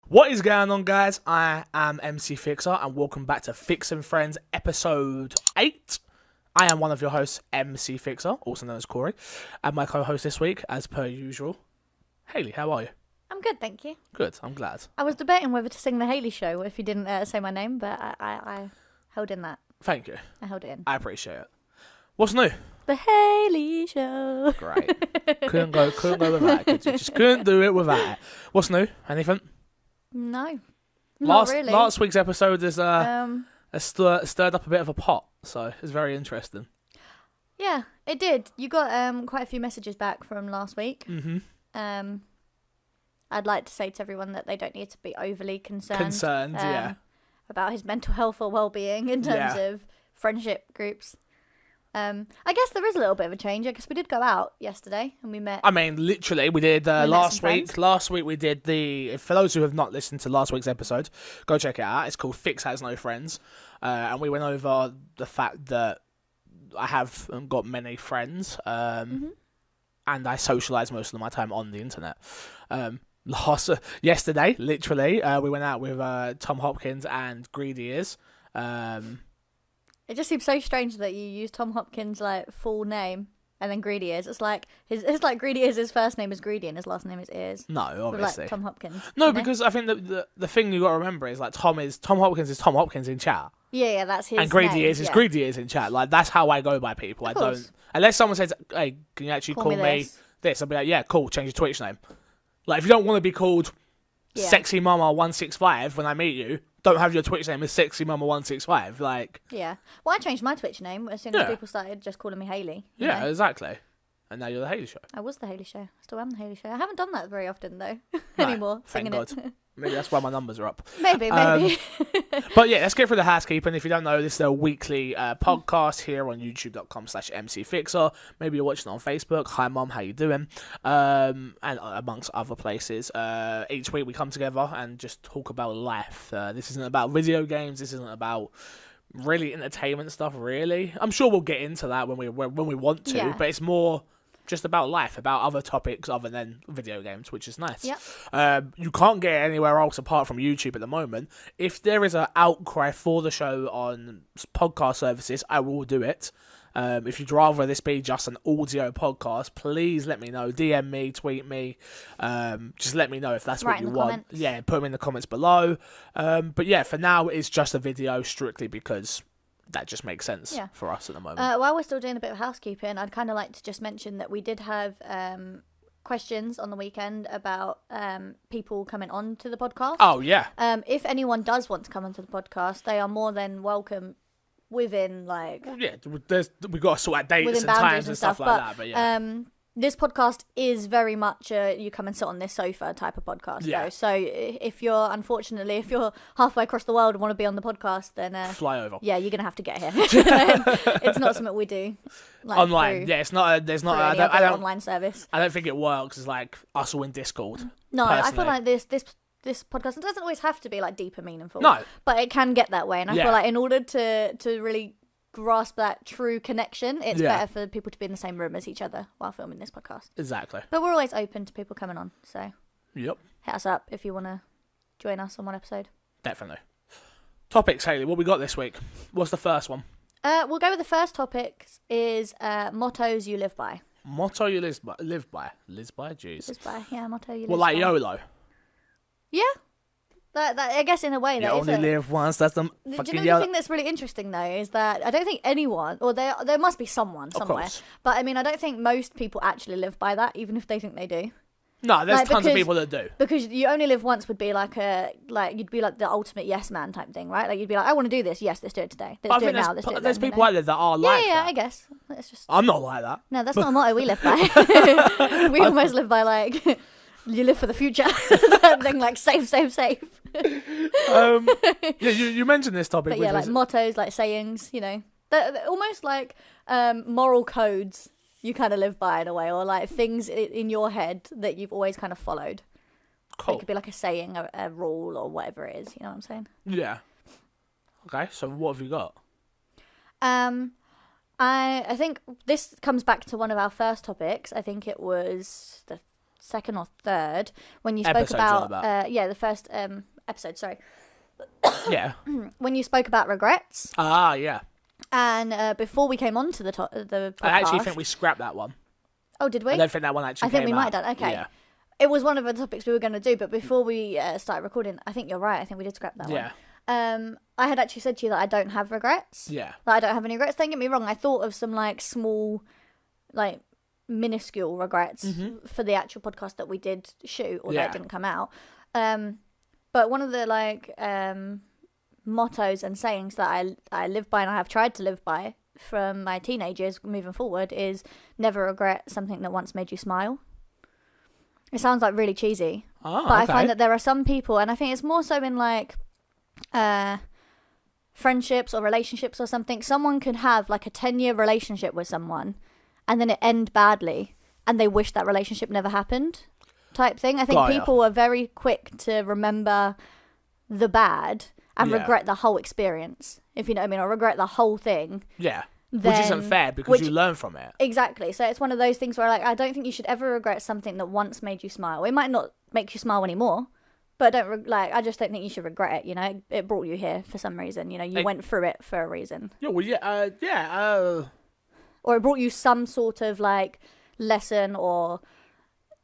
What is going on, guys? I am MC Fixer, and welcome back to Fix and Friends episode 8. I am one of your hosts, MC Fixer, also known as Corey, and my co-host this week, as per usual, Hayley. How are you? I'm good, thank you. Good, I'm glad. I was debating whether to sing the Hayley show if you didn't say my name, but I held in that. Thank you. I held it in. I appreciate it. What's new? The Hayley show. Great. couldn't go without it. Just couldn't do it without it. What's new? Anything? No, not really. Last week's episode has stirred up a bit of a pot, so it's very interesting. Yeah, it did. You got quite a few messages back from last week. Mm-hmm. I'd like to say to everyone that they don't need to be overly concerned. Yeah. About his mental health or well-being in terms of friendship groups. I guess there is a little bit of a change. I guess we did go out yesterday and we met. I mean, literally, we did last week. Friends. Last week we did for those who have not listened to last week's episode, go check it out. It's called Fix Has No Friends. And we went over the fact that I haven't got many friends. And I socialise most of my time on the internet. Yesterday, literally, we went out with Tom Hopkins and Greedy Ears. It just seems so strange that you use Tom Hopkins' full name and then Greedy Ears. It's like Greedy Ears. His first name is Greedy and his last name is Ears. No, obviously. With, Tom Hopkins. No, because I think the thing you got to remember is Tom Hopkins is Tom Hopkins in chat. Yeah, that's his. And Greedy name, Ears is Greedy Ears in chat. Like, that's how I go by people. I don't unless someone says, "Hey, can you actually call me this?" I'll be like, "Yeah, cool. Change your Twitch name." Like, if you don't want to be called Sexy Mama 165 when I meet you, don't have your Twitch name as Sexy Mama 165. Like, yeah. Well, I changed my Twitch name as soon as people started just calling me Hayley. Yeah, exactly. And now you're the Hayley Show. I was the Hayley Show. I still am the Hayley Show. I haven't done that very often though anymore. Thank God. Maybe that's why my numbers are up. Maybe. But yeah, let's get through the housekeeping. If you don't know, this is a weekly podcast here on youtube.com/mcfixer. Maybe you're watching on Facebook. Hi, Mom, how you doing? And amongst other places. Each week we come together and just talk about life. This isn't about video games. This isn't about really entertainment stuff, really. I'm sure we'll get into that when we want to, but it's more just about life, about other topics other than video games, which is nice. Yep. You can't get it anywhere else apart from YouTube at the moment. If there is an outcry for the show on podcast services, I will do it. If you'd rather this be just an audio podcast, please let me know. DM me, tweet me. Just let me know if that's what you want. Comments. Yeah, put them in the comments below. But yeah, for now, it's just a video strictly because that just makes sense for us at the moment. While we're still doing a bit of housekeeping, I'd kind of like to just mention that we did have questions on the weekend about people coming on to the podcast. Oh, yeah. If anyone does want to come onto the podcast, they are more than welcome within we've got to sort out dates and times and stuff like that. But yeah. This podcast is very much you come and sit on this sofa type of podcast. Yeah. Though. So if you're halfway across the world and want to be on the podcast, then fly over. Yeah, you're gonna have to get here. It's not something we do online. It's not. There's not. I don't online service. I don't think it works. It's like us all in Discord. No, personally. I feel like this podcast doesn't always have to be deep and meaningful. No, but it can get that way, and I feel like in order to really grasp that true connection, it's better for people to be in the same room as each other while filming this podcast. Exactly. But we're always open to people coming on, so hit us up if you want to join us on one episode. Definitely. Topics, Hayley, what we got this week? What's the first one? We'll go with the first topic is mottos you live by. Motto you live by? Jeez. Live by, yeah, motto you live by. Well, like YOLO? Yeah. That I guess in a way you only live once. That's the fucking the thing that's really interesting though is that I don't think anyone, or there must be someone somewhere, but I mean I don't think most people actually live by that, even if they think they do. No, there's tons of people that do. Because you only live once would be you'd be like the ultimate yes man type thing, right? Like you'd be like, I want to do this. Yes, let's do it today. Let's do it now. Let's do it. There's people out there that are like that. Yeah, I guess. It's just. I'm not like that. No, that's not a motto we live by. We almost live by you live for the future. That thing save. Yeah, you mentioned this topic. But yeah, mottos, sayings, they're almost like moral codes you kind of live by in a way, or things in your head that you've always kind of followed. Cool. It could be like a saying, a rule, or whatever it is. You know what I'm saying? Yeah. Okay, so what have you got? I think this comes back to one of our first topics. I think it was the second or third when you spoke Episode you're on about. The first episode. Sorry. Yeah. When you spoke about regrets. Yeah. And before we came on to the podcast, I actually think we scrapped that one. Oh, did we? I don't think that one actually. I think came we might out. have done. Okay. Yeah. It was one of the topics we were going to do, but before we started recording, I think you're right. I think we did scrap that one. I had actually said to you that I don't have regrets. Yeah. That I don't have any regrets. Don't get me wrong. I thought of some like small, like minuscule regrets for the actual podcast that we did shoot, although it didn't come out. But one of the like mottos and sayings that I live by and I have tried to live by from my teenagers moving forward is never regret something that once made you smile. It sounds like really cheesy, but I find that there are some people, and I think it's more so in like friendships or relationships or something. Someone could have like a 10-year relationship with someone and then it end badly and they wish that relationship never happened type thing. I think people are very quick to remember the bad and regret the whole experience, if you know what I mean, or regret the whole thing. Yeah. Which isn't fair because you learn from it. Exactly. So it's one of those things where like I don't think you should ever regret something that once made you smile. It might not make you smile anymore, but I just don't think you should regret it. You know, it brought you here for some reason. You know, you went through it for a reason. Yeah. Well, or it brought you some sort of like lesson or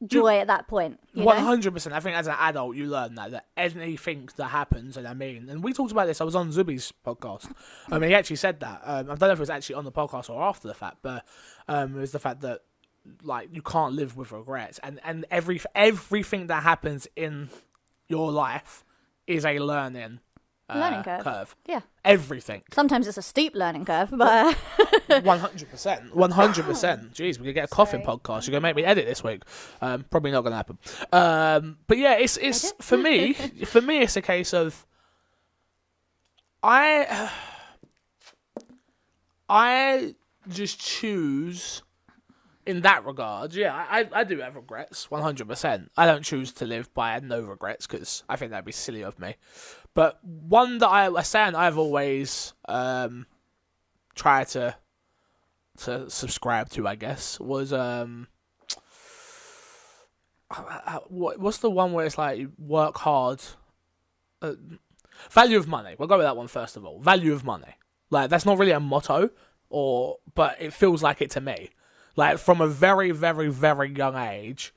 joy at that point. 100%. I think as an adult, you learn that anything that happens, and we talked about this. I was on Zuby's podcast. He actually said that. I don't know if it was actually on the podcast or after the fact, but it was the fact that like you can't live with regrets, and everything that happens in your life is a learning curve. Yeah. Everything. Sometimes it's a steep learning curve, but 100%. 100%. Jeez, we could get a coughing podcast. You're gonna make me edit this week. Probably not gonna happen. But yeah, it's for me. For me, it's a case of I just choose. In that regard, I do have regrets, 100%. I don't choose to live by no regrets because I think that'd be silly of me. But one that I've always tried to subscribe to, I guess, was what's the one where it's like you work hard? Value of money. We'll go with that one first of all. Value of money. Like that's not really a motto, but it feels like it to me. Like, from a very, very, very young age,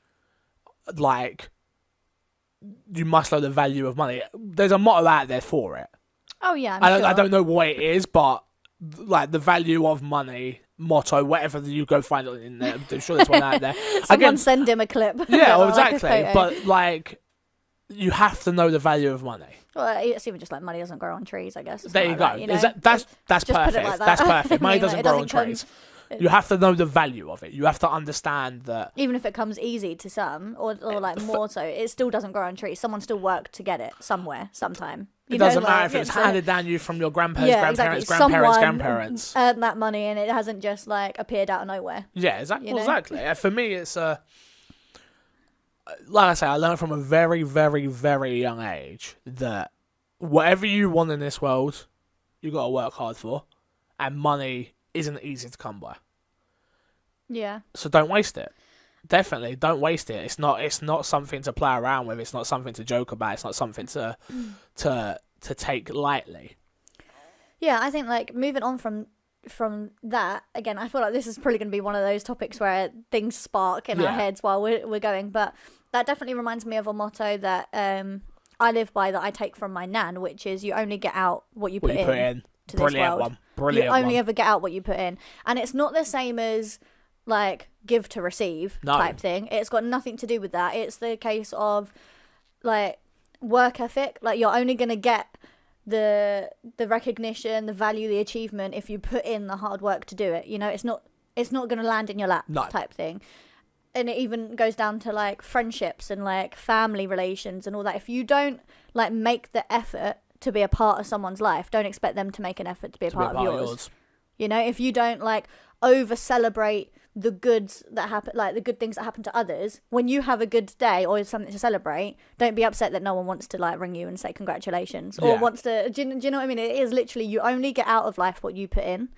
like, you must know the value of money. There's a motto out there for it. Oh, yeah, I don't know what it is, but, like, the value of money, motto, whatever you go find it in there. I'm sure there's one out there. Someone send him a clip. Yeah, exactly. But, like, you have to know the value of money. Well, it's even just like money doesn't grow on trees, I guess. There you go. That's perfect. Like that. That's perfect. Money doesn't grow on trees. You have to know the value of it. You have to understand that. Even if it comes easy to some, or like more so, it still doesn't grow on trees. Someone still worked to get it somewhere, sometime. It doesn't matter if it's handed down you from your grandparents, grandparents. Earned that money and it hasn't just like appeared out of nowhere. Yeah, exactly. Exactly. For me, it's like I say, I learned from a very, very, very young age that whatever you want in this world, you got to work hard for, and money isn't easy to come by. Yeah. So don't waste it. Definitely don't waste it. It's not something to play around with. It's not something to joke about. It's not something to take lightly. Yeah, I think like moving on from that, again, I feel like this is probably going to be one of those topics where things spark in our heads while we're going, but that definitely reminds me of a motto that I live by, that I take from my nan, which is you only get out what you put in. To Brilliant this world. Brilliant you only ever get out what you put in, and it's not the same as like give to receive type thing. It's got nothing to do with that. It's the case of like work ethic. Like you're only gonna get the recognition, the value, the achievement if you put in the hard work to do it. You know, it's not gonna land in your lap type thing. And it even goes down to like friendships and like family relations and all that. If you don't like make the effort to be a part of someone's life, don't expect them to make an effort to be a part of yours. You know, if you don't like over celebrate the goods that happen, like the good things that happen to others, when you have a good day or something to celebrate, don't be upset that no one wants to like ring you and say congratulations or wants to. Do you know what I mean? It is literally, you only get out of life what you put in.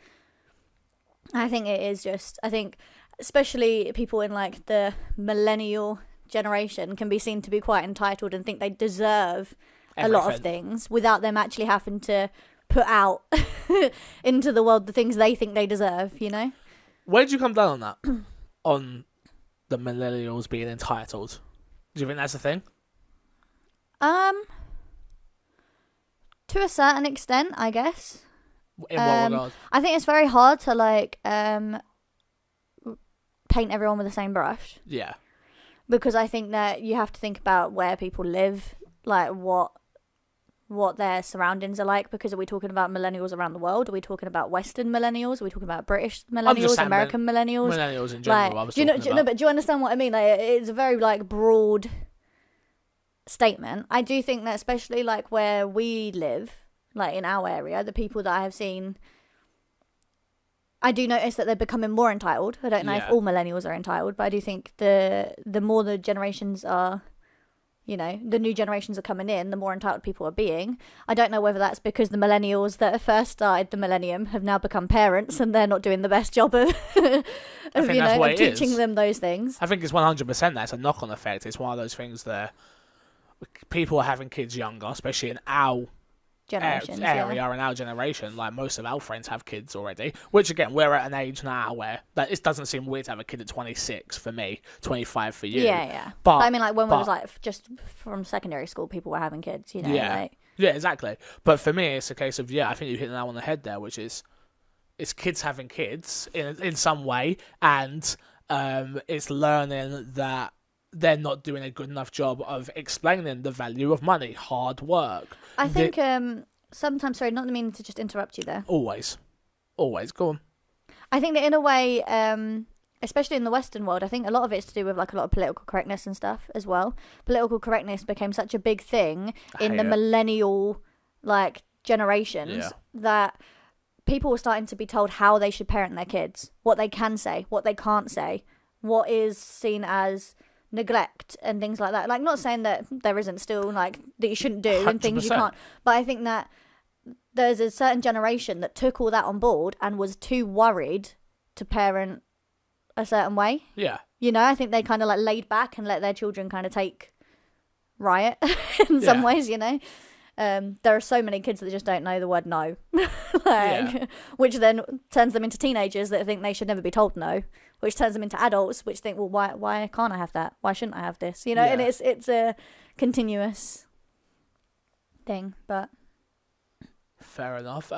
I think it is just, I think especially people in like the millennial generation can be seen to be quite entitled and think they deserve a lot of things without them actually having to put out into the world the things they think they deserve, you know? Where do you come down on that? On the millennials being entitled? Do you think that's a thing? To a certain extent, I guess. In what regard? I think it's very hard to like paint everyone with the same brush. Yeah. Because I think that you have to think about where people live, like what their surroundings are like. Because are we talking about millennials around the world? Are we talking about Western millennials? Are we talking about British millennials, American millennials? Millennials in general. Like, but do you understand what I mean? Like, it's a very like broad statement. I do think that especially like where we live, like in our area, the people that I have seen, I do notice that they're becoming more entitled. I don't know if all millennials are entitled, but I do think the more the generations are, you know, the new generations are coming in, the more entitled people are being. I don't know whether that's because the millennials that first started the millennium have now become parents and they're not doing the best job of, of teaching them those things. I think it's 100% that's a knock-on effect. It's one of those things that people are having kids younger, especially in our area and our generation. Like most of our friends have kids already, which again, we're at an age now where that it doesn't seem weird to have a kid at 26 for me, 25 for you. Yeah. But I mean, like when we was like just from secondary school, people were having kids, you know. Yeah, exactly. But for me, it's a case of I think you hit the nail on the head there, which is it's kids having kids in some way, and it's learning that they're not doing a good enough job of explaining the value of money, hard work. I think sometimes, sorry, not meaning to just interrupt you there. Always, go on. I think that in a way, especially in the Western world, I think a lot of it's to do with like a lot of political correctness and stuff as well. Political correctness became such a big thing in the millennial like generations that people were starting to be told how they should parent their kids, what they can say, what they can't say, what is seen as neglect and things like that. Like, not saying that there isn't still like that you shouldn't do 100%. And things you can't, but I think that there's a certain generation that took all that on board and was too worried to parent a certain way. Yeah, you know, I think they kind of like laid back and let their children kind of take riot in some ways, you know. There are so many kids that just don't know the word no, which then turns them into teenagers that think they should never be told no, which turns them into adults which think, well, why can't I have that? Why shouldn't I have this? You know, and it's a continuous thing. But fair enough.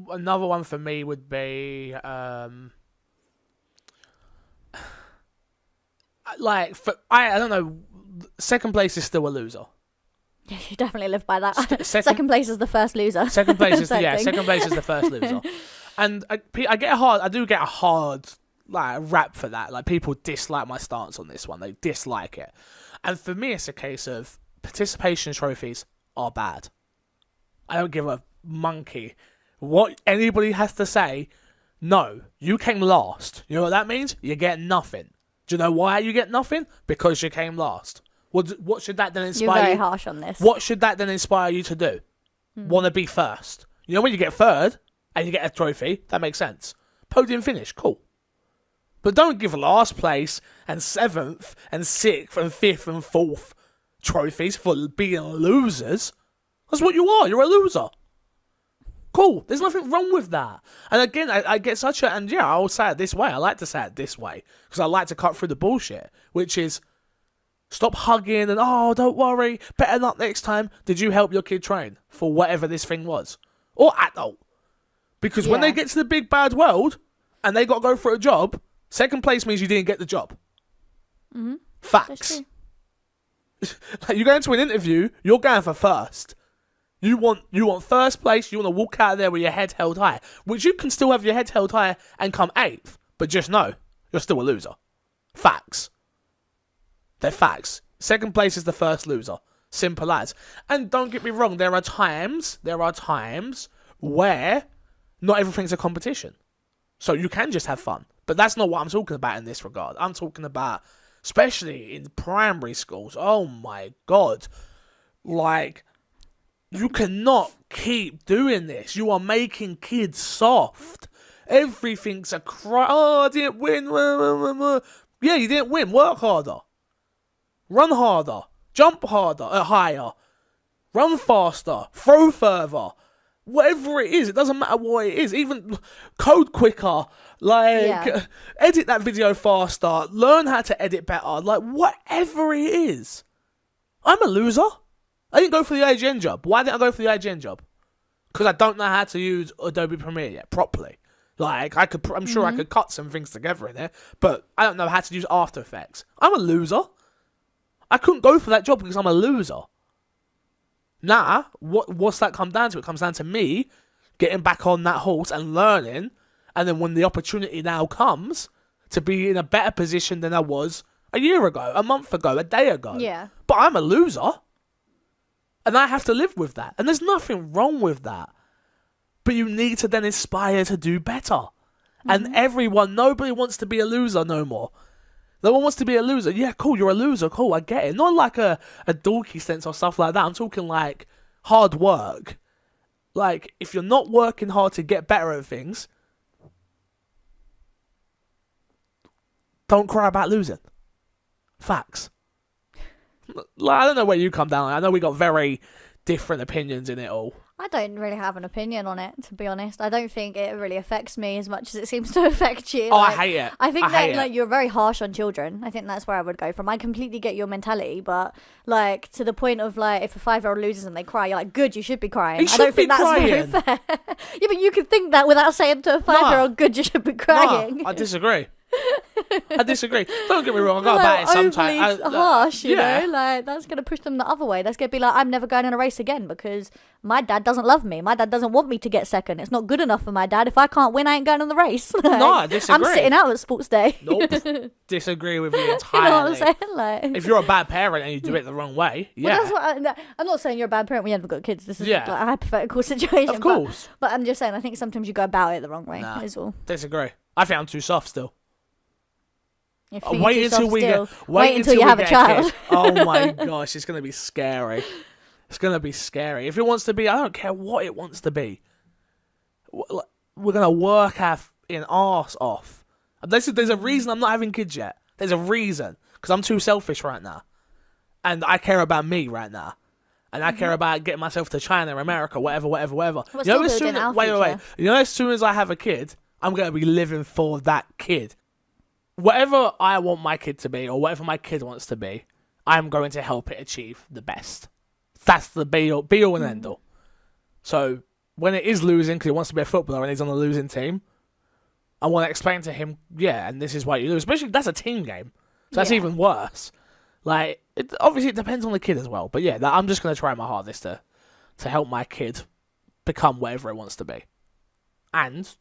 Another one for me would be I don't know. Second place is still a loser. Yeah, you definitely live by that. Second place is the first loser. Second place is second place is the first loser. And I do get a hard like rap for that. Like people dislike my stance on this one. They dislike it. And for me, it's a case of participation trophies are bad. I don't give a monkey what anybody has to say. No, you came last. You know what that means? You get nothing. Do you know why you get nothing? Because you came last. What should that then inspire you? You're very harsh on this. What should that then inspire you to do? Want to be first. You know, when you get third and you get a trophy, that makes sense. Podium finish, cool. But don't give last place and 7th and 6th and 5th and 4th trophies for being losers. That's what you are. You're a loser. Cool. There's nothing wrong with that. And again, I get such a... And yeah, I'll say it this way. I like to say it this way. Because I like to cut through the bullshit. Which is... Stop hugging and, oh, don't worry. Better luck next time. Did you help your kid train for whatever this thing was? Or adult. Because when they get to the big bad world... And they got to go for a job... Second place means you didn't get the job. Mm-hmm. Facts. Like, you go into an interview... You're going for first. You want first place, you want to walk out of there with your head held high. Which you can still have your head held high and come 8th. But just know, you're still a loser. Facts. They're facts. Second place is the first loser. Simple as. And don't get me wrong, there are times where not everything's a competition. So you can just have fun. But that's not what I'm talking about in this regard. I'm talking about, especially in primary schools, oh my God. Like... You cannot keep doing this. You are making kids soft. Everything's a cry. Oh, I didn't win. Yeah, you didn't win. Work harder. Run harder. Jump harder. Higher. Run faster. Throw further. Whatever it is, it doesn't matter what it is. Even code quicker. Edit that video faster. Learn how to edit better. Like, whatever it is. I'm a loser. I didn't go for the IGN job. Why didn't I go for the IGN job? Because I don't know how to use Adobe Premiere yet properly. Like, I'm sure I could cut some things together in there, but I don't know how to use After Effects. I'm a loser. I couldn't go for that job because I'm a loser. Nah, what's that come down to? It comes down to me getting back on that horse and learning, and then when the opportunity now comes to be in a better position than I was a year ago, a month ago, a day ago. Yeah. But I'm a loser. And I have to live with that. And there's nothing wrong with that. But you need to then aspire to do better. And nobody wants to be a loser no more. No one wants to be a loser. Yeah, cool, you're a loser. Cool, I get it. Not like a dorky sense or stuff like that. I'm talking like hard work. Like, if you're not working hard to get better at things, don't cry about losing. Facts. Like, I don't know where you come down. I know we got very different opinions in it all. I don't really have an opinion on it, to be honest. I don't think it really affects me as much as it seems to affect you. Oh, like, I hate it. I think that you're very harsh on children. I think that's where I would go from. I completely get your mentality, but like to the point of like if a 5-year-old loses and they cry, you're like, good, you should be crying. I don't think that's very fair. Yeah, but you can think that without saying to a 5-year-old, good, you should be crying. No, I disagree. I disagree. Don't get me wrong, I got about it sometimes. Harsh, you know, like that's gonna push them the other way. That's gonna be like, I'm never going in a race again because my dad doesn't love me. My dad doesn't want me to get second. It's not good enough for my dad. If I can't win, I ain't going on the race. Like, no, I disagree. I'm sitting out at sports day. Nope. Disagree with you entirely. You know what I'm saying? Like, if you're a bad parent and you do it the wrong way, well, that's what I'm not saying you're a bad parent when you haven't got kids. This is like a hypothetical situation. Of course. But I'm just saying, I think sometimes you go about it the wrong way. Is all. Disagree. I think I'm too soft still. Wait until you have a child. Oh my gosh, it's gonna be scary. It's gonna be scary. If it wants to be, I don't care what it wants to be. We're gonna work our arse off. There's a reason I'm not having kids yet. There's a reason because I'm too selfish right now, and I care about me right now, and I care about getting myself to China, America, whatever. Wait. You know, as soon as I have a kid, I'm gonna be living for that kid. Whatever I want my kid to be, or whatever my kid wants to be, I'm going to help it achieve the best. That's the be all and end all. So, when it is losing, because he wants to be a footballer and he's on the losing team, I want to explain to him, and this is why you lose. Especially, that's a team game. So that's even worse. Like, obviously it depends on the kid as well. But yeah, I'm just going to try my hardest to help my kid become whatever it wants to be. And,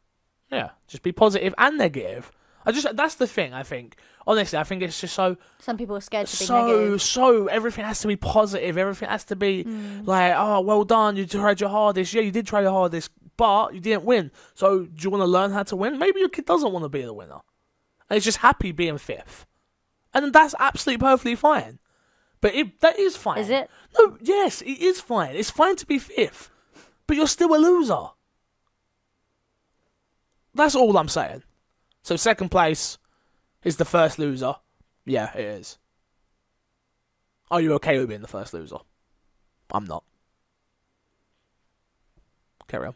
just be positive and negative. That's the thing, I think. Honestly, I think it's just so... Some people are scared to be negative. So, everything has to be positive. Everything has to be like, oh, well done, you tried your hardest. Yeah, you did try your hardest, but you didn't win. So, do you want to learn how to win? Maybe your kid doesn't want to be the winner. And he's just happy being fifth. And that's absolutely perfectly fine. But that is fine. Is it? No, yes, it is fine. It's fine to be fifth. But you're still a loser. That's all I'm saying. So second place is the first loser. Yeah, it is. Are you okay with being the first loser? I'm not. Carry on.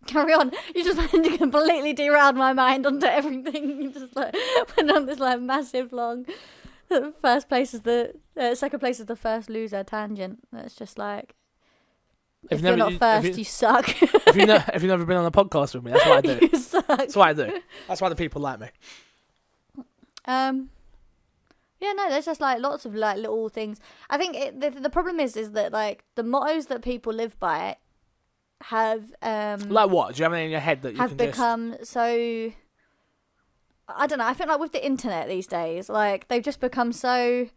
Carry on. You just went to completely derailed my mind onto everything. You just like went on this like massive long. Second place is the first loser tangent. That's just like. If you're not first, you suck. If you've never been on a podcast with me, that's what I do. You suck. That's what I do. That's why the people like me. There's just like lots of like little things. I think the problem is that like the mottos that people live by have like what? Do you have anything in your head that you have become so? I don't know. I think like with the internet these days, like they've just become so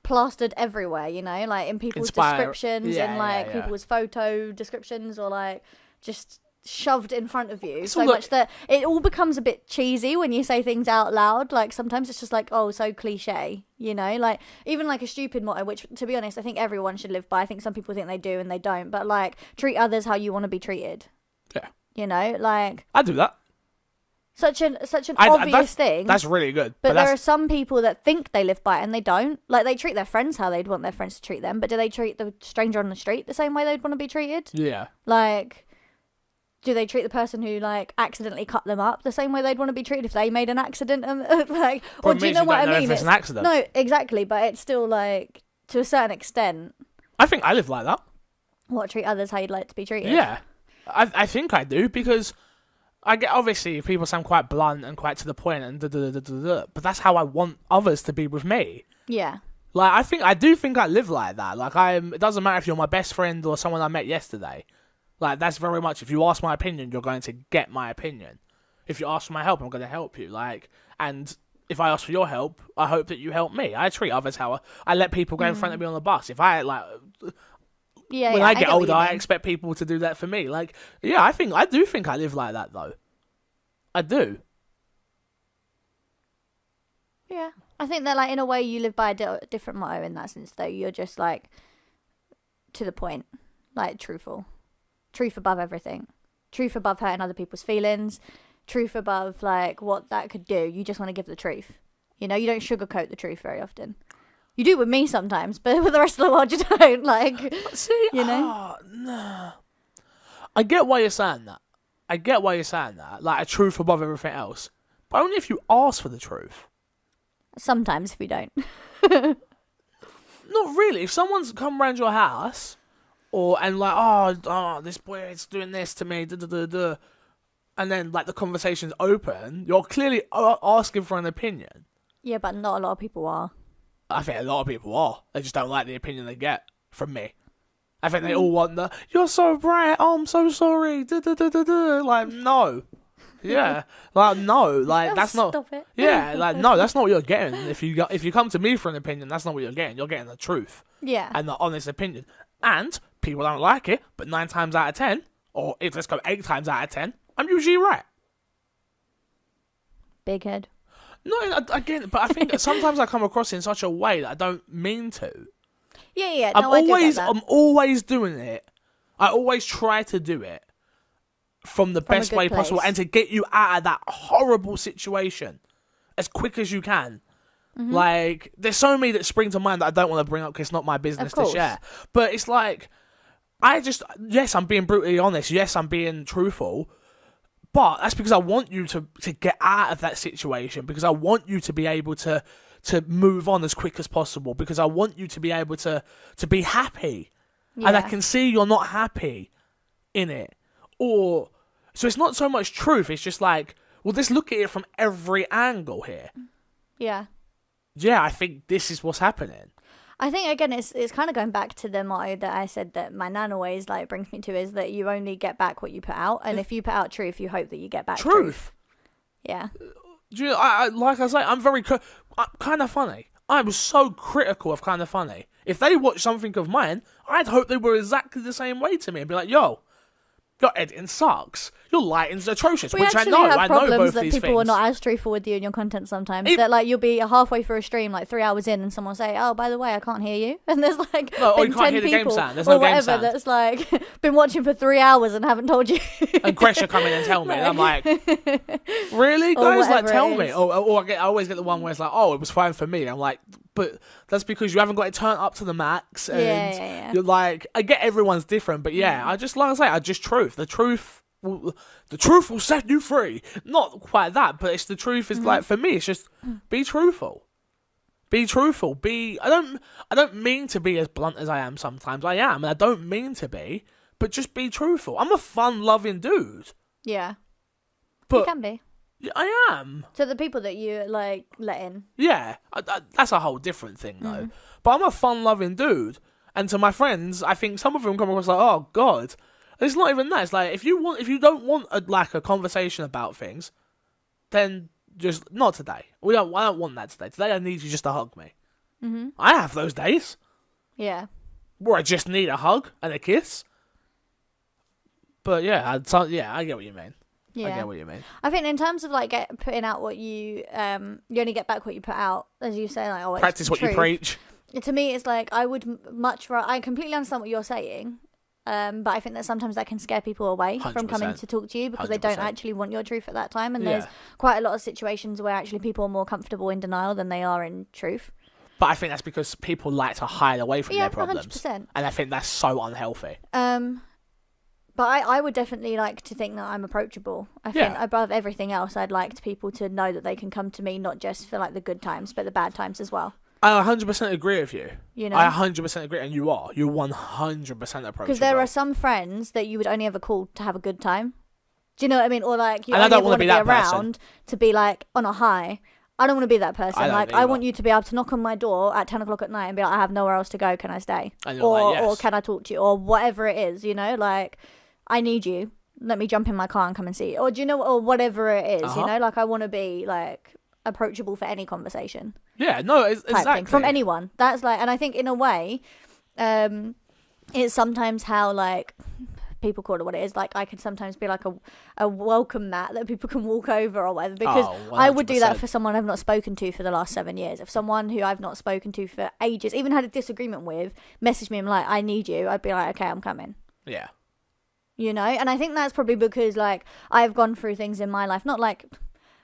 plastered everywhere, you know, like in people's descriptions and people's photo descriptions, or like just shoved in front of you so much that it all becomes a bit cheesy when you say things out loud. Like sometimes it's just like, oh, so cliche, you know, like even like a stupid motto, which to be honest I think everyone should live by. I think some people think they do and they don't, but like treat others how you want to be treated. Yeah, you know, like I do that. such an obvious thing. That's really good. But there are some people that think they live by it and they don't. Like, they treat their friends how they'd want their friends to treat them, but do they treat the stranger on the street the same way they'd want to be treated? Yeah. Like, do they treat the person who, like, accidentally cut them up the same way they'd want to be treated if they made an accident? And like, or do you know what I mean? It's an accident. No, exactly, but it's still, like, to a certain extent. I think I live like that. What, treat others how you'd like to be treated? Yeah. I think I do, because I get, obviously, people sound quite blunt and quite to the point, and but that's how I want others to be with me. Yeah. Like, I do think I live like that. Like, it doesn't matter if you're my best friend or someone I met yesterday. Like, that's very much, if you ask my opinion, you're going to get my opinion. If you ask for my help, I'm going to help you. Like, and if I ask for your help, I hope that you help me. I treat others how I let people go in front of me on the bus. If I, like... when I get older, I expect people to do that for me. Like, yeah, I do think I live like that, though. I do. Yeah. I think that, like, in a way, you live by a different motto in that sense, though. You're just, like, to the point. Like, truthful. Truth above everything. Truth above hurting other people's feelings. Truth above, like, what that could do. You just want to give the truth. You know, you don't sugarcoat the truth very often. You do with me sometimes, but with the rest of the world you don't. Like, see, you know? No. I get why you're saying that. Like, a truth above everything else. But only if you ask for the truth. Sometimes if you don't. Not really. If someone's come round your house, and like, oh, this boy is doing this to me, and then, like, the conversation's open, you're clearly asking for an opinion. Yeah, but not a lot of people are. I think a lot of people are. They just don't like the opinion they get from me. I think they all want you're so bright, oh, I'm so sorry. Like, no. Yeah. Like, no. Like, that's not... Stop it. Yeah, like, no, that's not what you're getting. If you come to me for an opinion, that's not what you're getting. You're getting the truth. Yeah. And the honest opinion. And people don't like it, but 9 times out of 10, or if let's go 8 times out of 10, I'm usually right. Big head. No, again, but I think that sometimes I come across in such a way that I don't mean to. Yeah. No, I'm always doing it. I always try to do it from the best way possible and to get you out of that horrible situation as quick as you can. Mm-hmm. Like, there's so many that spring to mind that I don't want to bring up because it's not my business to share. But it's like, yes, I'm being brutally honest. Yes, I'm being truthful. But that's because I want you to get out of that situation, because I want you to be able to move on as quick as possible, because I want you to be able to be happy. Yeah. And I can see you're not happy in it. So it's not so much truth, it's just like, well, let's look at it from every angle here. Yeah. Yeah, I think this is what's happening. I think, again, it's kind of going back to the motto that I said that my nan always, like, brings me to, is that you only get back what you put out, and if you put out truth, you hope that you get back truth. Yeah. Do you know, like I say, I'm kind of funny. I'm so critical of Kind of Funny. If they watch something of mine, I'd hope they were exactly the same way to me and be like, yo, your editing sucks. Your lighting's atrocious. Which I know. We actually have problems that people are not as truthful with you in your content sometimes. That, like, you'll be halfway through a stream, like 3 hours in, and someone will say, oh, by the way, I can't hear you. And there's, like, or you can't hear the game sound. There's no game sound. That's, like, been watching for 3 hours and haven't told you. And Crash will come in and tell me. And I'm like, really, guys? Like, tell me. Or I always get the one where it's like, oh, it was fine for me. I'm like, but that's because you haven't got it turned up to the max. And you're like, I get everyone's different, but I just, like I say, truth. The truth will set you free. Not quite that, but it's the truth. Is like, for me, it's just be truthful. Be truthful. I don't mean to be as blunt as I am sometimes. I am, and I don't mean to be, but just be truthful. I'm a fun-loving dude. Yeah. But you can be. I am. To the people that you, like, let in. Yeah. That's a whole different thing, though. But I'm a fun-loving dude. And to my friends, I think some of them come across like, oh, God. It's not even that. It's like, if you don't want a conversation about things, then just not today. I don't want that today. Today I need you just to hug me. Mm-hmm. I have those days. Yeah. Where I just need a hug and a kiss. But I get what you mean. Yeah. I get what you mean. I think in terms of, like, putting out what you only get back what you put out, as you say, like, oh, practice what you preach. To me, it's like, I would much rather. I completely understand what you're saying. But I think that sometimes that can scare people away from coming to talk to you because they don't actually want your truth at that time. And there's quite a lot of situations where actually people are more comfortable in denial than they are in truth. But I think that's because people like to hide away from their problems. 100%. And I think that's so unhealthy. But I would definitely like to think that I'm approachable. I think above everything else, I'd like people to know that they can come to me not just for like the good times, but the bad times as well. I 100% agree with you. You know? I 100% agree, and you are. You're 100% approachable. Because there are some friends that you would only ever call to have a good time. Do you know what I mean? Or like you and only want to be around person. To be like on a high. I don't want to be that person. I want you to be able to knock on my door at 10 o'clock at night and be like, I have nowhere else to go. Can I stay? Or can I talk to you? Or whatever it is, you know, like, I need you. Let me jump in my car and come and see you. Or do you know, or whatever it is, you know, like, I want to be like approachable for any conversation. Yeah, no, exactly. From anyone. That's like, and I think in a way, it's sometimes how like, people call it what it is. Like, I can sometimes be like a welcome mat that people can walk over or whatever, because I would do that for someone I've not spoken to for the last 7 years. If someone who I've not spoken to for ages, even had a disagreement with, messaged me and like, I need you, I'd be like, okay, I'm coming. Yeah. You know, and I think that's probably because like I've gone through things in my life, not like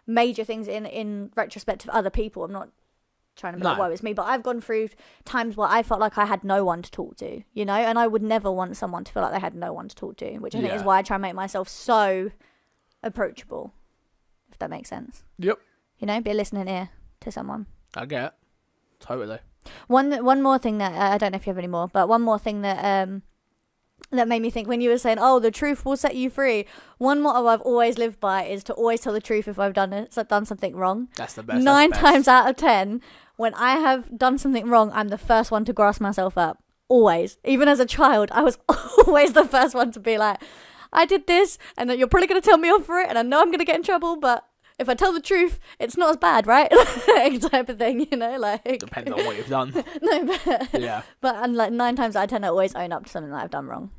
major things in retrospect of other people. I'm not trying to make it woe is me, but I've gone through times where I felt like I had no one to talk to, you know, and I would never want someone to feel like they had no one to talk to, which I think is why I try and make myself so approachable, if that makes sense. Yep. You know, be a listening ear to someone. I get it. Totally. One more thing that I don't know if you have any more, but one more thing that that made me think when you were saying, oh, the truth will set you free. One motto I've always lived by is to always tell the truth if I've done something wrong. That's the best. 9 times out of 10, when I have done something wrong, I'm the first one to grasp myself up. Always. Even as a child, I was always the first one to be like, I did this, and you're probably going to tell me off for it, and I know I'm going to get in trouble, but if I tell the truth, it's not as bad, right? Type of thing, you know, like. Depends on what you've done. No, but yeah. But and like 9 times out of 10, I always own up to something that I've done wrong.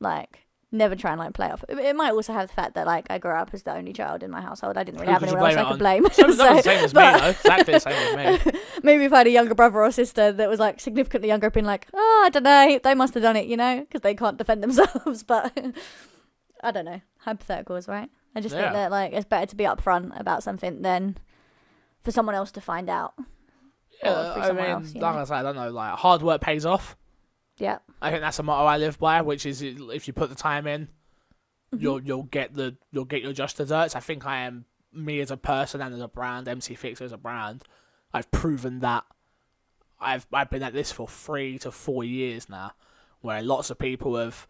Like, never try and like play off. It might also have the fact that like I grew up as the only child in my household. I didn't really have anyone else I could blame. So, the same as me, though. Exactly the same as me. Maybe if I had a younger brother or sister that was like significantly younger, I'd been like, oh, I don't know, they must have done it, you know, because they can't defend themselves. But I don't know. Hypotheticals, right? I just think that like it's better to be upfront about something than for someone else to find out. Yeah, I mean, else, like I said, I don't know, like hard work pays off. Yeah. I think that's a motto I live by, which is if you put the time in, you'll get your just desserts. I think I am me as a person and as a brand, MC Fixer as a brand. I've proven that. I've been at this for 3 to 4 years now, where lots of people have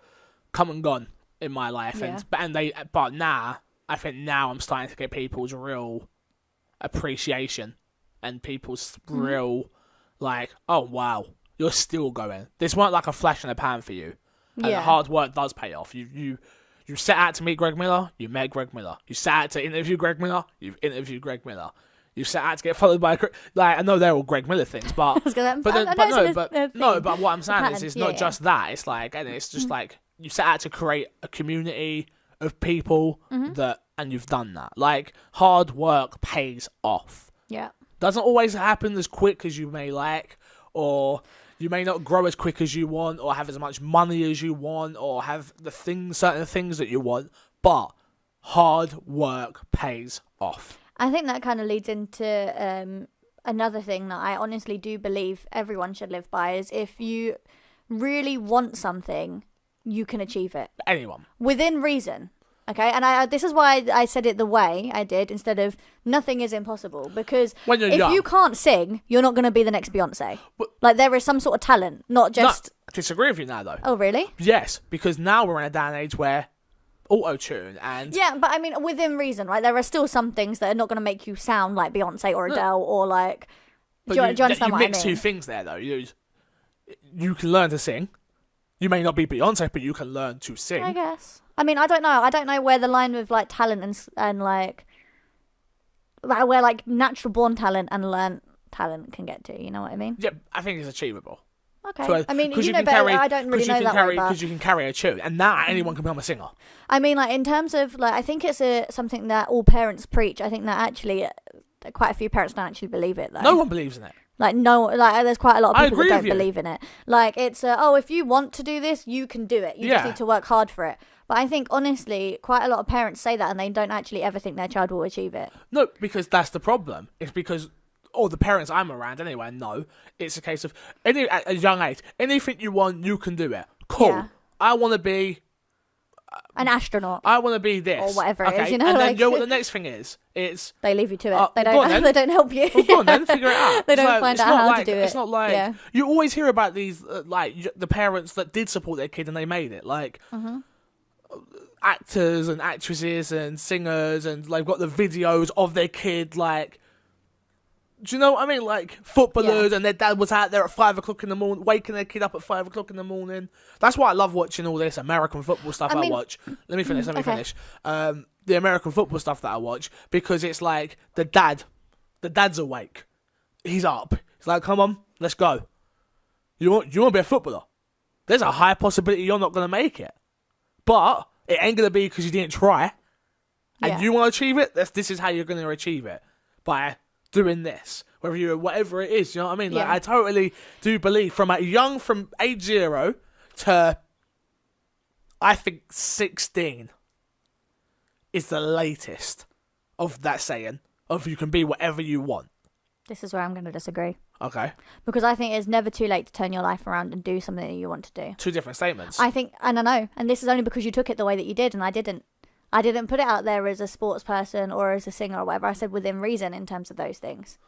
come and gone in my life, but now I think now I'm starting to get people's real appreciation and people's real like, oh wow, you're still going. This weren't like a flash in the pan for you. And hard work does pay off. You set out to meet Greg Miller, you met Greg Miller. You set out to interview Greg Miller, you've interviewed Greg Miller. You set out to get followed by like, I know they're all Greg Miller things, but but what I'm saying is it's not just that. It's like, and it's just like you set out to create a community of people and you've done that. Like, hard work pays off. Yeah. Doesn't always happen as quick as you may like, or you may not grow as quick as you want, or have as much money as you want, or have certain things that you want, but hard work pays off. I think that kind of leads into another thing that I honestly do believe everyone should live by is if you really want something, you can achieve it. Anyone. Within reason. Okay, and this is why I said it the way I did instead of nothing is impossible, because if you can't sing, you're not going to be the next Beyonce. Like, there is some sort of talent, not just... No, I disagree with you now, though. Oh, really? Yes, because now we're in a day and age where auto-tune and... Yeah, but I mean, within reason, right? There are still some things that are not going to make you sound like Beyonce or Adele or like... Do you understand what I mean? You mix two things there, though. You can learn to sing. You may not be Beyonce, but you can learn to sing. I guess. I mean, I don't know. I don't know where the line with like talent and like where like natural born talent and learned talent can get to. You know what I mean? Yeah, I think it's achievable. Okay. So, I mean, you know better. I don't really know that way. Because you can carry a tune, and now anyone can become a singer. I mean, like in terms of like, I think it's something that all parents preach. I think that actually quite a few parents don't actually believe it though. No one believes in it. Like, no, like, there's quite a lot of people that don't with you. believe in it. Like, it's, if you want to do this, you can do it. You just need to work hard for it. But I think, honestly, quite a lot of parents say that and they don't actually ever think their child will achieve it. No, because that's the problem. It's because, or the parents I'm around anyway, no. It's a case of, at a young age, anything you want, you can do it. Cool. Yeah. I want to be... an astronaut. I want to be this. Or whatever it is, you know? And like, then you know what the next thing is? It's... They leave you to it. They don't They don't help you. Well, go on then, figure it out. They don't find out how to do it. It's not like... You always hear about these, the parents that did support their kid and they made it. Like... actors and actresses and singers, and they've got the videos of their kid, like, do you know what I mean? Like, footballers, and their dad was out there at 5 o'clock in the morning, waking their kid up at 5 o'clock in the morning. That's why I love watching all this American football stuff I watch. Let me finish. The American football stuff that I watch, because it's like the dad's awake. He's up. He's like, come on, let's go. You want to be a footballer? There's a high possibility you're not going to make it. But it ain't going to be because you didn't try. And you want to achieve it, this is how you're going to achieve it. By doing this. Whatever it is, you know what I mean? Like, I totally do believe from age 0 to, I think, 16 is the latest of that saying of you can be whatever you want. This is where I'm going to disagree. Okay. Because I think it's never too late to turn your life around and do something that you want to do. 2 different statements. I think, and I know, and this is only because you took it the way that you did, and I didn't. I didn't put it out there as a sports person or as a singer or whatever. I said within reason in terms of those things.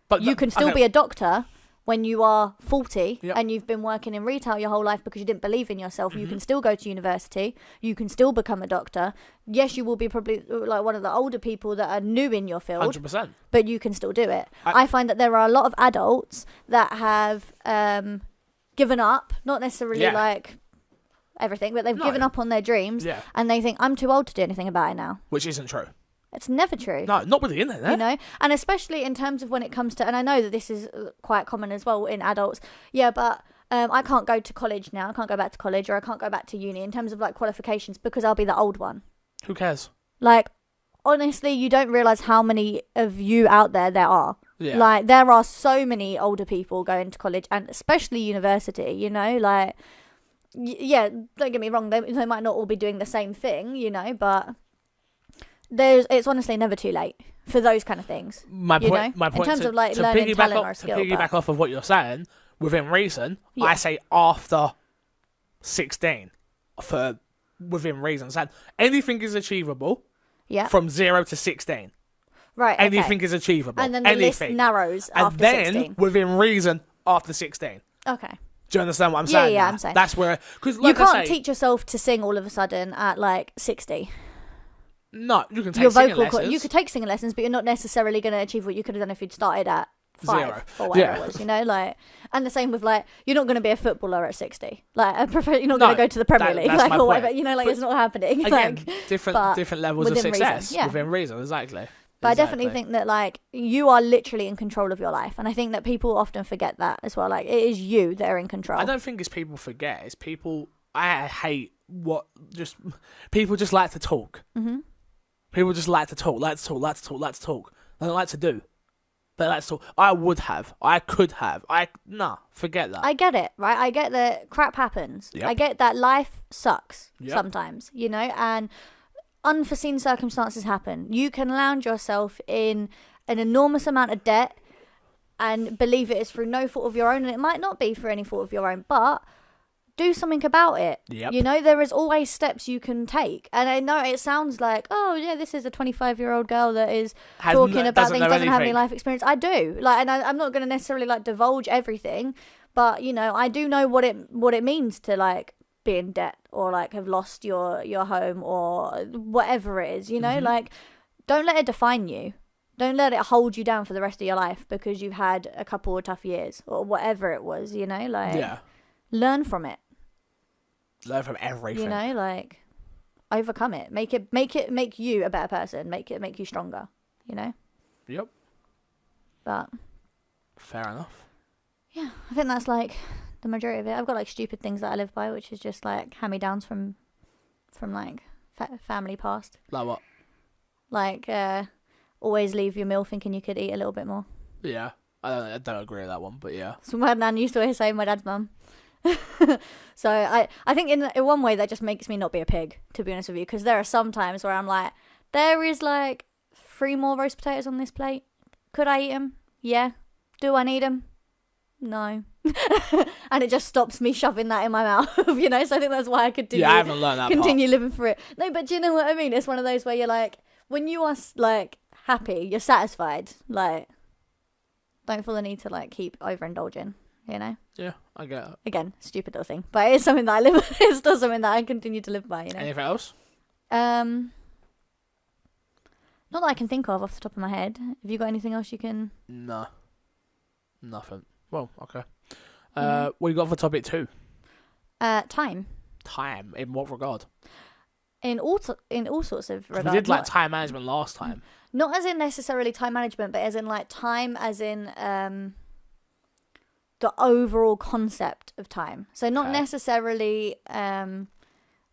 But you can still be a doctor when you are 40 and you've been working in retail your whole life because you didn't believe in yourself. Mm-hmm. You can still go to university. You can still become a doctor. Yes, you will be probably like one of the older people that are new in your field. 100%. But you can still do it. I find that there are a lot of adults that have given up, not necessarily like everything, but they've given up on their dreams and they think, I'm too old to do anything about it now. Which isn't true. It's never true. No, not with the internet. You know, and especially in terms of when it comes to, and I know that this is quite common as well in adults. Yeah, but I can't go to college now. I can't go back to college, or I can't go back to uni in terms of like qualifications because I'll be the old one. Who cares? Like, honestly, you don't realise how many of you out there are. Yeah. Like, there are so many older people going to college and especially university, you know, like, yeah, don't get me wrong, they might not all be doing the same thing, you know, but it's honestly never too late for those kind of things. My point in terms of like learning talent or skill. To piggyback off of what you're saying, within reason, I say after 16, for within reason. So anything is achievable. Yeah. From 0 to 16. Right. Anything is achievable. And then the list narrows after 16. And then within reason after 16. Okay. Do you understand what I'm saying? Yeah, I'm saying. That's where... Cause like you can't teach yourself to sing all of a sudden at like 60. No, you can take singing lessons. You could take singing lessons, but you're not necessarily going to achieve what you could have done if you'd started at 5 0 or whatever it was, you know, like, and the same with like, you're not going to be a footballer at 60. Like, you're not going to go to the Premier League, like, or whatever, you know, like, it's not happening. Again, like, different levels of success reason, within reason, exactly. But I definitely think that, like, you are literally in control of your life. And I think that people often forget that as well. Like, it is you that are in control. I don't think it's people forget. It's people... I hate people just like to talk. Mm-hmm. People just like to talk. They don't like to do. They like to talk. I would have. I could have. Forget that. I get it, right? I get that crap happens. Yep. I get that life sucks sometimes, you know? And... unforeseen circumstances happen. You can land yourself in an enormous amount of debt and believe it is through no fault of your own, and it might not be for any fault of your own, but do something about it. Yep. You know, there is always steps you can take. And I know it sounds like, oh yeah, this is a 25-year-old girl that is talking about things, doesn't have any life experience. I do. Like, and I'm not going to necessarily like divulge everything, but you know, I do know what it means to like be in debt or like have lost your home or whatever it is, you know, like, don't let it define you. Don't let it hold you down for the rest of your life because you've had a couple of tough years or whatever it was, you know, like, learn from it. Learn from everything. You know, like, overcome it. Make you a better person. Make you stronger, you know? Yep. But. Fair enough. Yeah, I think that's like the majority of it. I've got like stupid things that I live by, which is just like hand-me-downs from like family past. Like what? Like always leave your meal thinking you could eat a little bit more. Yeah. I don't agree with that one, but yeah. So my nan used to always say my dad's mum. So I think in one way that just makes me not be a pig, to be honest with you, because there are some times where I'm like, there is like 3 more roast potatoes on this plate. Could I eat them? Yeah. Do I need them? No. And it just stops me shoving that in my mouth, you know. So I think that's why I continue. Yeah, I haven't learned that continue part. living for it. No, but do you know what I mean? It's one of those where you're like, when you are like happy, you're satisfied. Like, don't feel the need to like keep overindulging. You know? Yeah, I get it. Again, stupid little thing, but it's something that I live. It's still something that I continue to live by. You know. Anything else? Not that I can think of off the top of my head. Have you got anything else you can? No, nothing. Well, okay. What you got for topic 2? Time. Time. In what regard? In all sorts of regards. We did like time management last time. Not as in necessarily time management, but as in like time, as in the overall concept of time. So not necessarily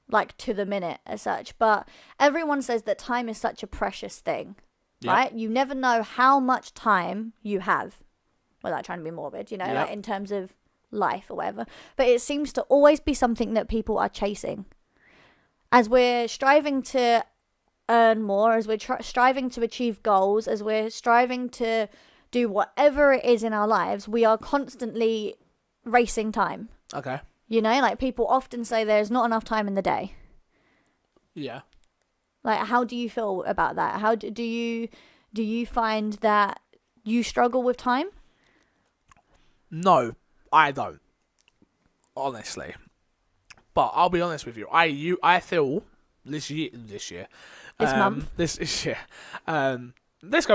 like to the minute as such, but everyone says that time is such a precious thing, right? You never know how much time you have, without trying to be morbid, you know, like in terms of life or whatever. But it seems to always be something that people are chasing. As we're striving to earn more, as we're striving to achieve goals, as we're striving to do whatever it is in our lives, we are constantly racing time. Okay. You know, like people often say there's not enough time in the day. Yeah. Like, how do you feel about that? How do you find that you struggle with time? No, I don't. Honestly. But I'll be honest with you. I feel this year. Let's go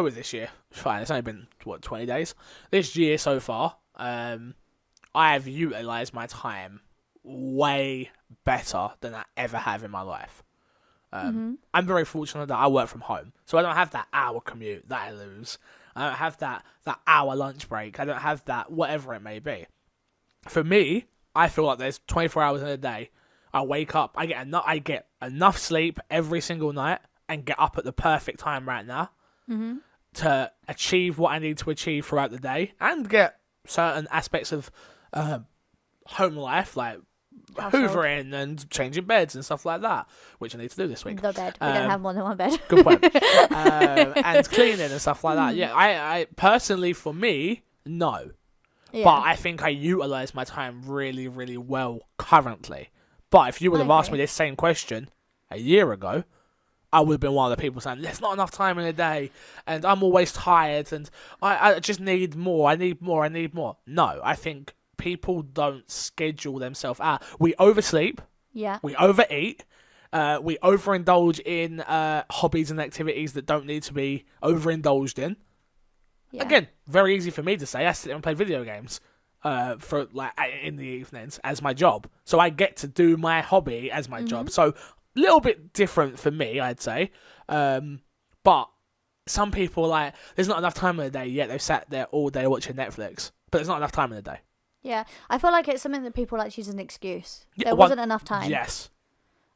with this year. Fine, it's only been, 20 days? This year so far, I have utilised my time way better than I ever have in my life. I'm very fortunate that I work from home. So I don't have that hour commute that I lose. I don't have that hour lunch break. I don't have that whatever it may be. For me, I feel like there's 24 hours in a day. I wake up, I get enough sleep every single night and get up at the perfect time right now to achieve what I need to achieve throughout the day and get certain aspects of home life, like household, hoovering and changing beds and stuff like that, which I need to do this week. The bed. We don't have more than one bed. Good point. And cleaning and stuff like that. Yeah, I personally, for me, no. Yeah. But I think I utilise my time really, really well currently. But if you would have asked me this same question a year ago, I would have been one of the people saying, there's not enough time in a day, and I'm always tired, and I just need more, I need more. No, I think people don't schedule themselves out. We oversleep. Yeah. We overeat. We overindulge in hobbies and activities that don't need to be overindulged in. Yeah. Again, very easy for me to say. I sit there and play video games for like in the evenings as my job. So I get to do my hobby as my job. So a little bit different for me, I'd say. But some people like, there's not enough time in the day yet. They've sat there all day watching Netflix. But there's not enough time in the day. Yeah, I feel like it's something that people like to use as an excuse. There wasn't enough time. Yes.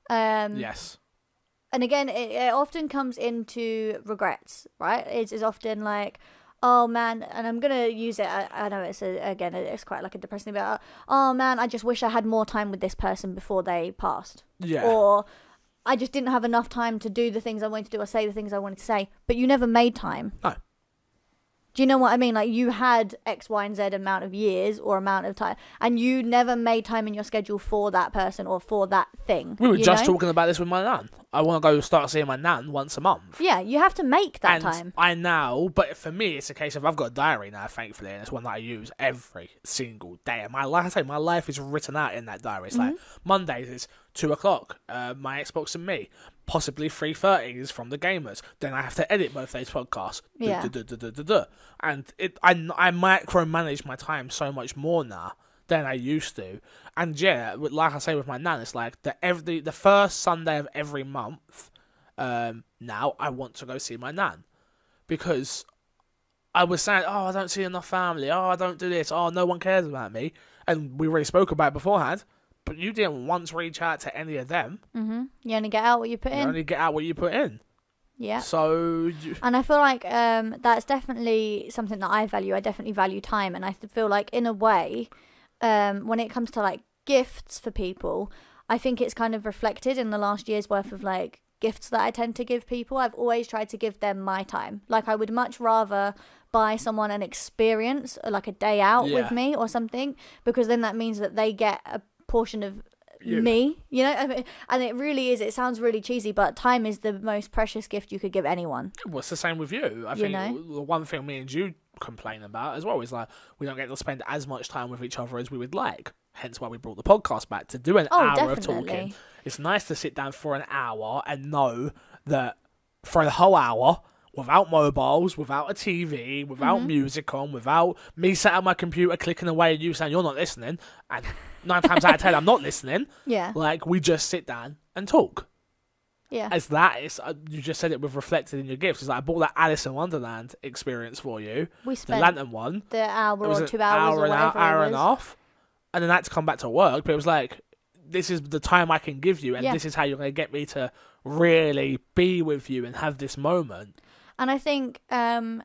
Yes. And again, it often comes into regrets, right? It's often like, oh man, and I'm gonna use it. I know it's quite like a depressing thing, but oh man, I just wish I had more time with this person before they passed. Yeah. Or I just didn't have enough time to do the things I wanted to do or say the things I wanted to say. But you never made time. No. Do you know what I mean? Like, you had X, Y, and Z amount of years or amount of time, and you never made time in your schedule for that person or for that thing. We were just talking about this with my nan. I want to go start seeing my nan once a month. Yeah, you have to make that time. I now, but for me, it's a case of I've got a diary now, thankfully, and it's one that I use every single day. And my life is written out in that diary. It's like Mondays is 2:00, my Xbox and me. Possibly 3:30 is from the gamers. Then I have to edit both those podcasts. Yeah. And I micromanage my time so much more now than I used to. And yeah, like I say with my nan, it's like the first Sunday of every month. Now I want to go see my nan because I was saying, oh, I don't see enough family. Oh, I don't do this. Oh, no one cares about me. And we already spoke about it beforehand. But you didn't once reach out to any of them. You only get out what you put in. You only get out what you put in. Yeah. So. And I feel like that's definitely something that I value. I definitely value time, and I feel like in a way, when it comes to like gifts for people, I think it's kind of reflected in the last year's worth of like gifts that I tend to give people. I've always tried to give them my time. Like I would much rather buy someone an experience, like a day out with me or something, because then that means that they get a portion of me, you know. I mean, and it really is, it sounds really cheesy, but time is the most precious gift you could give anyone. Well, it's the same with you. I think the one thing me and you complain about as well is like we don't get to spend as much time with each other as we would like. Hence why we brought the podcast back to do an hour of talking. It's nice to sit down for an hour and know that for the whole hour, without mobiles, without a TV, without music on, without me sat at my computer clicking away and you saying you're not listening, and 9 times out of 10 I'm not listening. Yeah. Like we just sit down and talk. Yeah. As that is, you just said it with reflected in your gifts. It's like I bought that Alice in Wonderland experience for you. We spent the lantern one. The hour or 2 hours or whatever. Hour and a half. And then I had to come back to work, but it was like, this is the time I can give you, and this is how you're going to get me to really be with you and have this moment. And I think, again,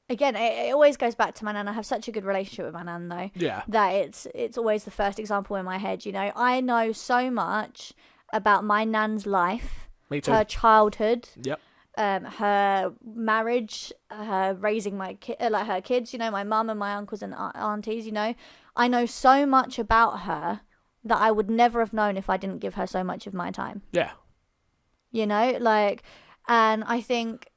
it always goes back to my nan. I have such a good relationship with my nan, though. Yeah. That it's always the first example in my head, you know. I know so much about my nan's life. Me too. Her childhood. Yep. Her marriage, her raising like her kids, you know, my mum and my uncles and aunties, you know. I know so much about her that I would never have known if I didn't give her so much of my time. Yeah. You know, like, and I think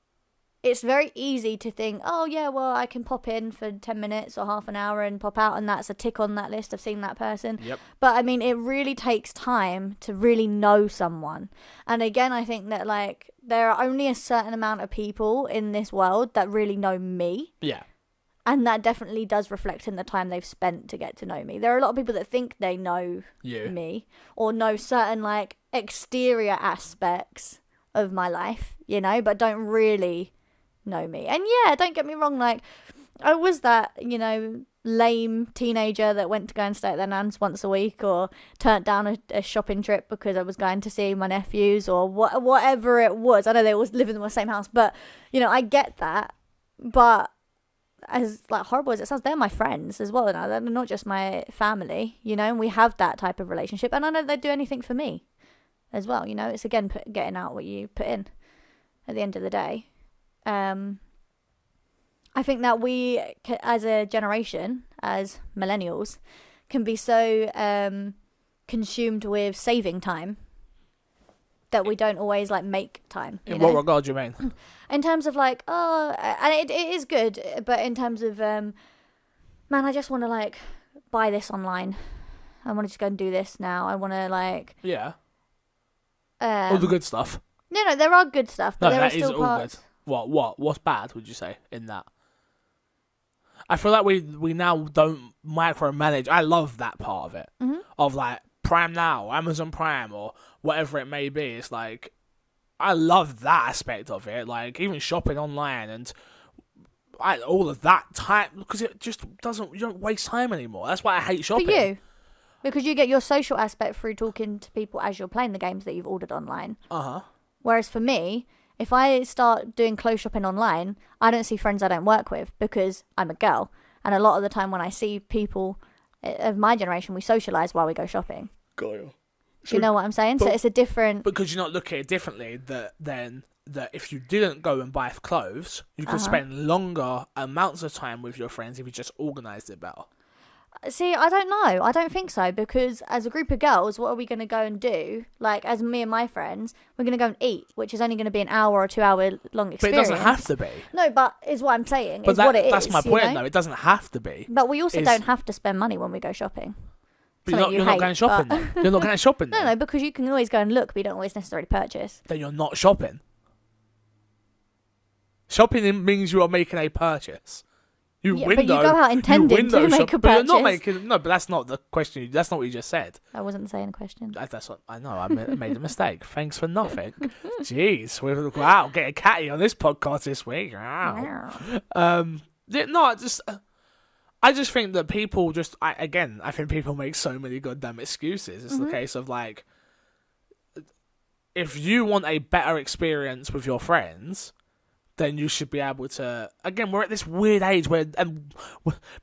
it's very easy to think, oh yeah, well, I can pop in for 10 minutes or half an hour and pop out, and that's a tick on that list of seeing that person. Yep. But I mean, it really takes time to really know someone. And again, I think that like there are only a certain amount of people in this world that really know me. Yeah. And that definitely does reflect in the time they've spent to get to know me. There are a lot of people that think they know me or know certain like exterior aspects of my life, you know, but don't really know me. And yeah, don't get me wrong, like I was that, you know, lame teenager that went to go and stay at their nan's once a week, or turned down a shopping trip because I was going to see my nephews, or whatever it was. I know they all live in the same house, but you know, I get that. But as like horrible as it sounds, they're my friends as well. Now they're not just my family, you know, and we have that type of relationship, and I know they'd do anything for me as well, you know. It's again getting out what you put in at the end of the day. I think that we as a generation, as millennials, can be so consumed with saving time that we don't always like make time. In what regard do you mean? In terms of like, and it is good, but in terms of, man, I just want to like buy this online. I want to just go and do this now. I want to like... Yeah. All the good stuff. No, there are good stuff, but there are still parts... All good. What's bad, would you say, in that? I feel like we now don't micromanage. I love that part of it. Mm-hmm. Of like Prime Now, Amazon Prime, or whatever it may be. It's like, I love that aspect of it. Like, even shopping online and all of that time, because it just doesn't, you don't waste time anymore. That's why I hate shopping. For you. Because you get your social aspect through talking to people as you're playing the games that you've ordered online. Uh-huh. Whereas for me, if I start doing clothes shopping online, I don't see friends I don't work with because I'm a girl. And a lot of the time when I see people of my generation, we socialise while we go shopping. Got you. Do you know what I'm saying? So it's a different... Because you're not looking at it differently, that if you didn't go and buy clothes, you could spend longer amounts of time with your friends if you just organised it better. See, I don't know. I don't think so, because as a group of girls, what are we going to go and do? Like, as me and my friends, we're going to go and eat, which is only going to be an hour or 2 hour long experience. But it doesn't have to be. No, but is what I'm saying. But that's my point, though. It doesn't have to be. But we also don't have to spend money when we go shopping. But you're not going shopping then. You're not going shopping then. No, because you can always go and look, but you don't always necessarily purchase. Then you're not shopping. Shopping means you are making a purchase. But you go out intending to make a purchase. But you're not making... No, but that's not the question. That's not what you just said. I wasn't saying a question. That's what... I know. I made a mistake. Thanks for nothing. Jeez. Wow, getting catty on this podcast this week. Wow. I just think that people I think people make so many goddamn excuses. It's the case of like... if you want a better experience with your friends, then you should be able to. Again, we're at this weird age where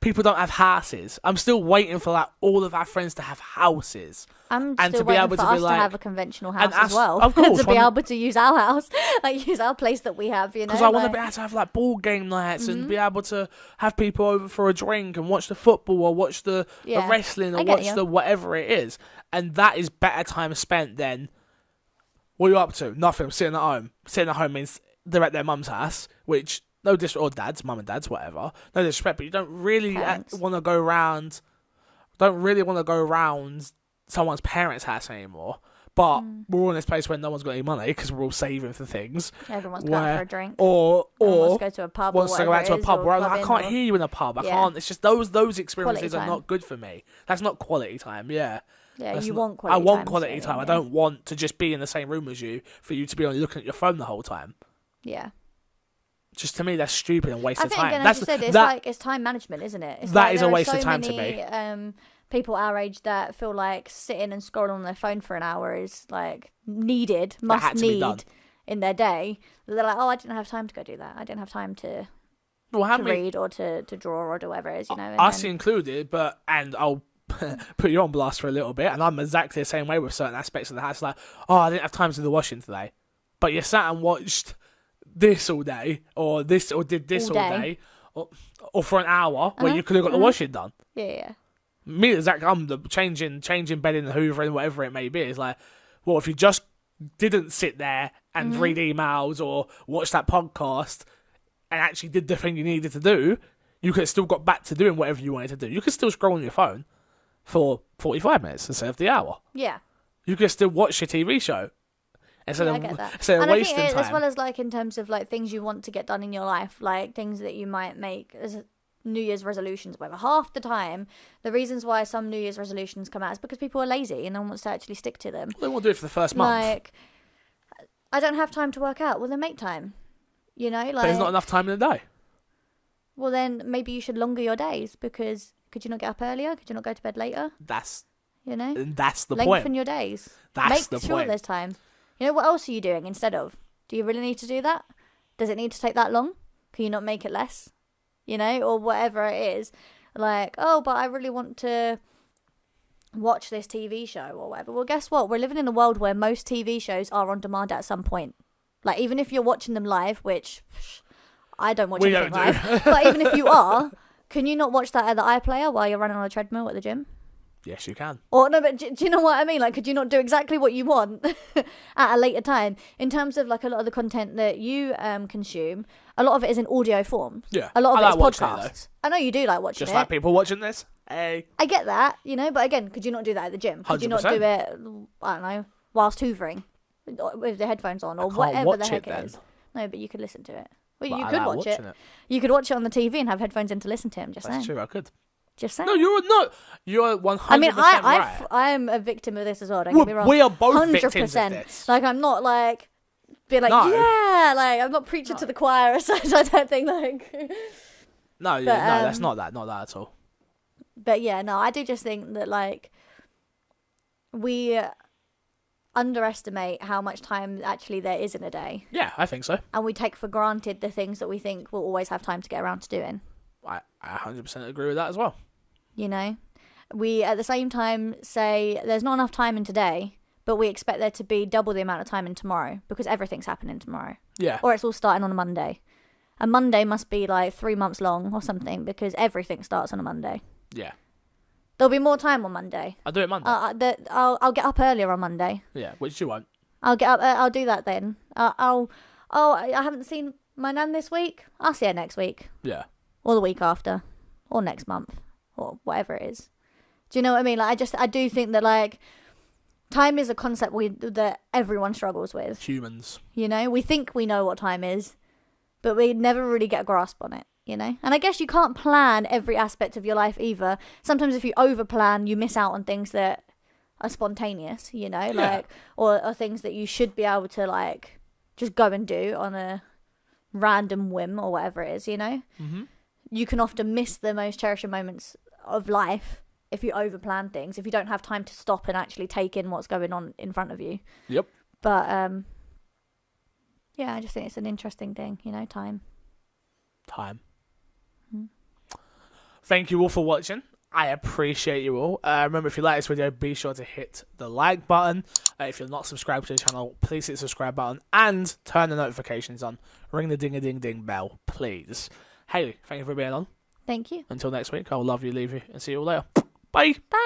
people don't have houses. I'm still waiting for like all of our friends to have houses. I'm and still to be waiting able for to be us like, to have a conventional house as us, well. of course, to be able to use our house, like use our place that we have, you know. Because I want to be able to have like ball game nights and be able to have people over for a drink and watch the football or watch the wrestling or watch the whatever it is. And that is better time spent than, what are you up to? Nothing. I'm sitting at home. Sitting at home means they're at their mum's house, which no disrespect, or dad's, mum and dad's, whatever. No disrespect, but you don't really want to go around. Don't really want to go around someone's parents' house anymore. But we're all in this place where no one's got any money because we're all saving for things. Everyone's going out for a drink. Or wants to go to a pub. Wants to go out to a pub. Where I can't hear you in a pub. I can't. It's just those experiences are not good for me. That's not quality time. Yeah. Yeah, That's you not, want quality time. I want quality time. I don't want to just be in the same room as you for you to be only looking at your phone the whole time. Yeah. Just to me, that's stupid and waste of time. Again, as you said, it's time management, isn't it? It's that is a waste of time to me. People our age that feel like sitting and scrolling on their phone for an hour is like must need in their day. They're like, oh, I didn't have time to go do that. I didn't have time to read or to draw or do whatever it is, you know. Us included, and I'll put you on blast for a little bit, and I'm exactly the same way with certain aspects of the house. Like, oh, I didn't have time to do the washing today, but you sat and watched this all day, or did this all day, or for an hour where you could have got the washing done. Yeah. Me, exactly. I'm the changing bedding and hoovering, whatever it may be. It's like, well, if you just didn't sit there and read emails or watch that podcast and actually did the thing you needed to do, you could have still got back to doing whatever you wanted to do. You could still scroll on your phone for 45 minutes instead of the hour. Yeah. You could still watch your TV show instead of wasting time. As well as like in terms of like things you want to get done in your life, like things that you might make as New Year's resolutions, whatever. Half the time, the reasons why some New Year's resolutions come out is because people are lazy and no one wants to actually stick to them. They won't do it for the first month. Like, I don't have time to work out. Well, then make time. You know, like, but there's not enough time in the day. Well, then maybe you should longer your days, because could you not get up earlier? Could you not go to bed later? That's the point. Lengthen your days. Make sure there's time. You know, what else are you doing instead of? Do you really need to do that? Does it need to take that long? Can you not make it less? You know, or whatever it is. Like, oh, but I really want to watch this TV show or whatever. Well, guess what? We're living in a world where most TV shows are on demand at some point. Like, even if you're watching them live, which I don't watch anything live, but even if you are, can you not watch that at the iPlayer while you're running on a treadmill at the gym? Yes, you can. Or no, but do you know what I mean? Like, could you not do exactly what you want at a later time? In terms of like a lot of the content that you consume, a lot of it is in audio form. Yeah, a lot of it is podcasts. I know you do like watching just like people watching this. Hey, I get that, you know, but again, could you not do that at the gym? Could 100%. you not do it? I don't know, whilst hoovering with the headphones on or whatever the heck it is? No, but you could listen to it. Well, you could watch it. You could watch it on the TV and have headphones in to listen to him. That's saying. True, I could. Just saying. No, you're not. You're 100% I mean, right. I'm a victim of this as well. Don't get me wrong. We are both victims of this. Like, I'm not like being like, yeah, like I'm not preaching to the choir or such. I don't think like. No, that's not that. Not that at all. But yeah, no, I do just think that like we underestimate how much time actually there is in a day. Yeah, I think so. And we take for granted the things that we think we'll always have time to get around to doing. I 100% agree with that as well. You know, we at the same time say there's not enough time in today, but we expect there to be double the amount of time in tomorrow because everything's happening tomorrow. Yeah. Or it's all starting on a Monday. A Monday must be like 3 months long or something because everything starts on a Monday. Yeah. There'll be more time on Monday. I'll do it Monday. I'll get up earlier on Monday. Yeah, which you won't. I'll get up. I'll do that then. I haven't seen my nan this week. I'll see her next week. Yeah. Or the week after, or next month, or whatever it is. Do you know what I mean? Like, I do think that like time is a concept that everyone struggles with. Humans. You know, we think we know what time is, but we never really get a grasp on it. You know, and I guess you can't plan every aspect of your life either. Sometimes if you over plan, you miss out on things that are spontaneous. You know, like or things that you should be able to like just go and do on a random whim or whatever it is. You know. Mm-hmm. You can often miss the most cherishing moments of life if you overplan things, if you don't have time to stop and actually take in what's going on in front of you. Yep. But yeah, I just think it's an interesting thing, time. Thank you all for watching. I appreciate you all. Remember, if you like this video, be sure to hit the like button. If you're not subscribed to the channel, please hit the subscribe button and turn the notifications on. Ring the ding-a-ding-ding bell, please. Hayley, thank you for being on. Thank you. Until next week, I will love you, leave you, and see you all later. Bye. Bye.